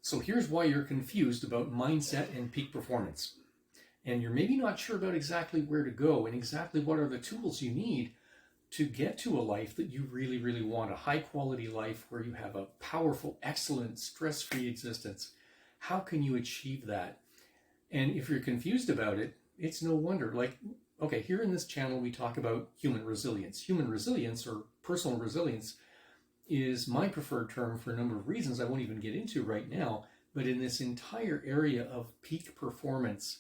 So here's why you're confused about mindset and peak performance. And you're maybe not sure about exactly where to go and exactly what are the tools you need to get to a life that you really, really want, a high quality life where you have a powerful, excellent, stress-free existence. How can you achieve that? And if you're confused about it, it's no wonder. Like, okay, here in this channel, we talk about human resilience. Human resilience, or personal resilience, is my preferred term for a number of reasons I won't even get into right now. But in this entire area of peak performance,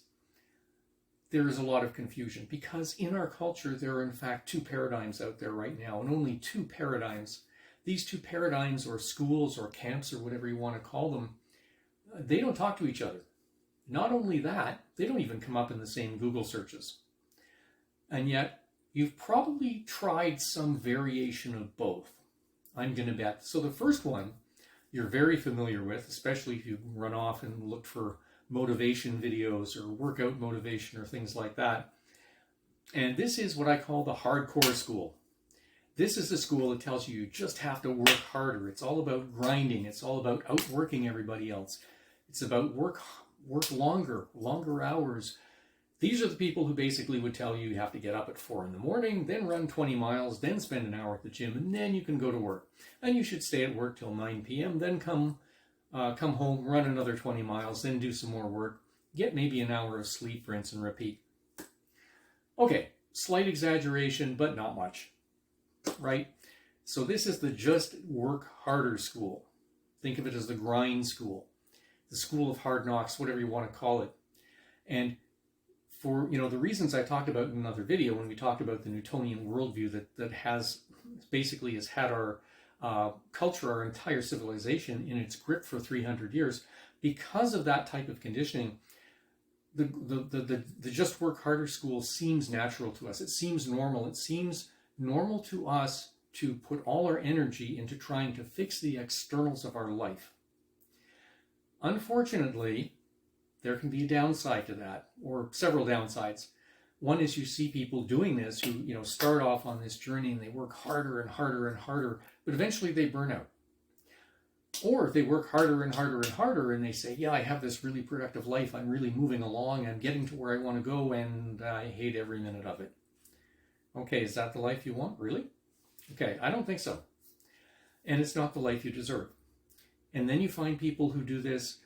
there is a lot of confusion because in our culture, there are in fact two paradigms out there right now, and only two paradigms. These two paradigms, or schools or camps or whatever you want to call them, they don't talk to each other. Not only that, they don't even come up in the same Google searches. And yet, you've probably tried some variation of both, I'm going to bet. So the first one you're very familiar with, especially if you run off and look for motivation videos or workout motivation or things like that. And this is what I call the hardcore school. This is the school that tells you just have to work harder. It's all about grinding. It's all about outworking everybody else. It's about work longer hours. These are the people who basically would tell you have to get up at 4 in the morning, then run 20 miles, then spend an hour at the gym, and then you can go to work. And you should stay at work till 9 p.m., then come home, run another 20 miles, then do some more work, get maybe an hour of sleep, rinse and repeat. Okay, slight exaggeration, but not much, right? So this is the just work harder school. Think of it as the grind school, the school of hard knocks, whatever you want to call it. And for the reasons I talked about in another video when we talked about the Newtonian worldview that has had our culture, our entire civilization in its grip for 300 years, because of that type of conditioning, the just work harder school seems natural to us. It seems normal. It seems normal to us to put all our energy into trying to fix the externals of our life. Unfortunately, there can be a downside to that, or several downsides. One is you see people doing this who start off on this journey and they work harder and harder and harder, but eventually they burn out. Or they work harder and harder and harder and they say, yeah, I have this really productive life. I'm really moving along. I'm getting to where I want to go and I hate every minute of it. Okay, is that the life you want? Really? Okay, I don't think so. And it's not the life you deserve. And then you find people who do this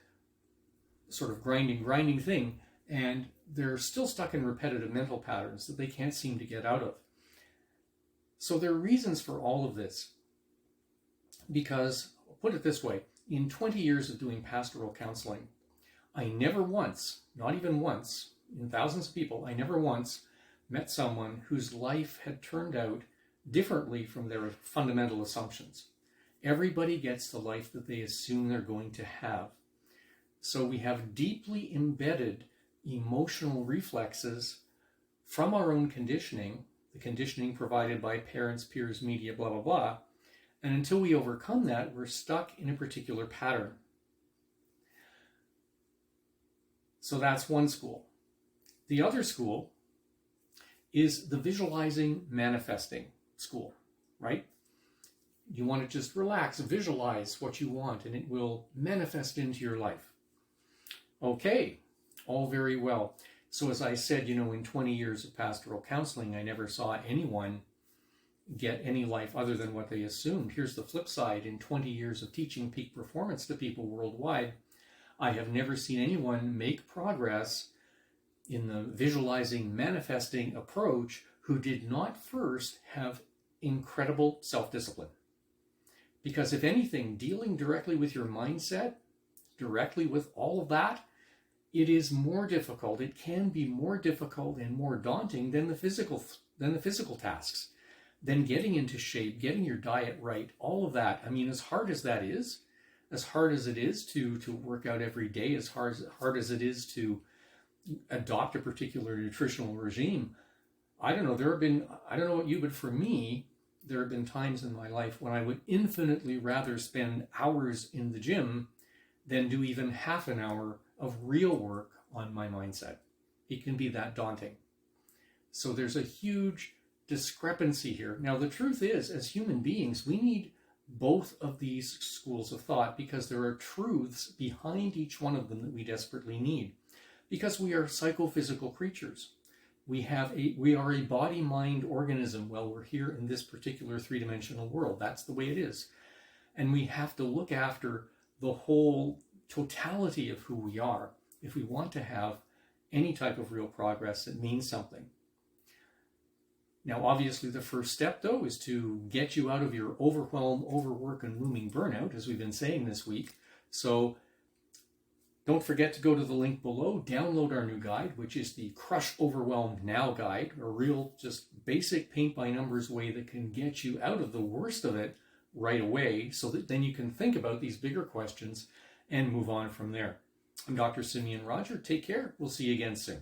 sort of grinding thing, and they're still stuck in repetitive mental patterns that they can't seem to get out of. So there are reasons for all of this. Because, I'll put it this way, in 20 years of doing pastoral counseling, I never once, not even once, in thousands of people, I never once met someone whose life had turned out differently from their fundamental assumptions. Everybody gets the life that they assume they're going to have. So we have deeply embedded emotional reflexes from our own conditioning, the conditioning provided by parents, peers, media, blah, blah, blah. And until we overcome that, we're stuck in a particular pattern. So that's one school. The other school is the visualizing, manifesting school, right? You want to just relax, visualize what you want, and it will manifest into your life. Okay, all very well. So as I said, in 20 years of pastoral counseling, I never saw anyone get any life other than what they assumed. Here's the flip side. In 20 years of teaching peak performance to people worldwide, I have never seen anyone make progress in the visualizing, manifesting approach who did not first have incredible self-discipline. Because if anything, dealing directly with your mindset, directly with all of that, it is more difficult. It can be more difficult and more daunting than the physical tasks, than getting into shape, getting your diet right, all of that. I mean, as hard as that is, as hard as it is to work out every day, as hard as it is to adopt a particular nutritional regime, I don't know about you, but for me, there have been times in my life when I would infinitely rather spend hours in the gym than do even half an hour of real work on my mindset. It can be that daunting. So there's a huge discrepancy here. Now, the truth is, as human beings, we need both of these schools of thought because there are truths behind each one of them that we desperately need. Because we are psychophysical creatures. We are a body-mind organism while we're here in this particular three-dimensional world. That's the way it is. And we have to look after the whole totality of who we are if we want to have any type of real progress that means something. Now, obviously, the first step, though, is to get you out of your overwhelm, overwork, and looming burnout, as we've been saying this week. So don't forget to go to the link below, download our new guide, which is the Crush Overwhelmed Now guide, a real, just basic paint-by-numbers way that can get you out of the worst of it right away, so that then you can think about these bigger questions and move on from there. I'm Dr. Simeon Roger. Take care. We'll see you again soon.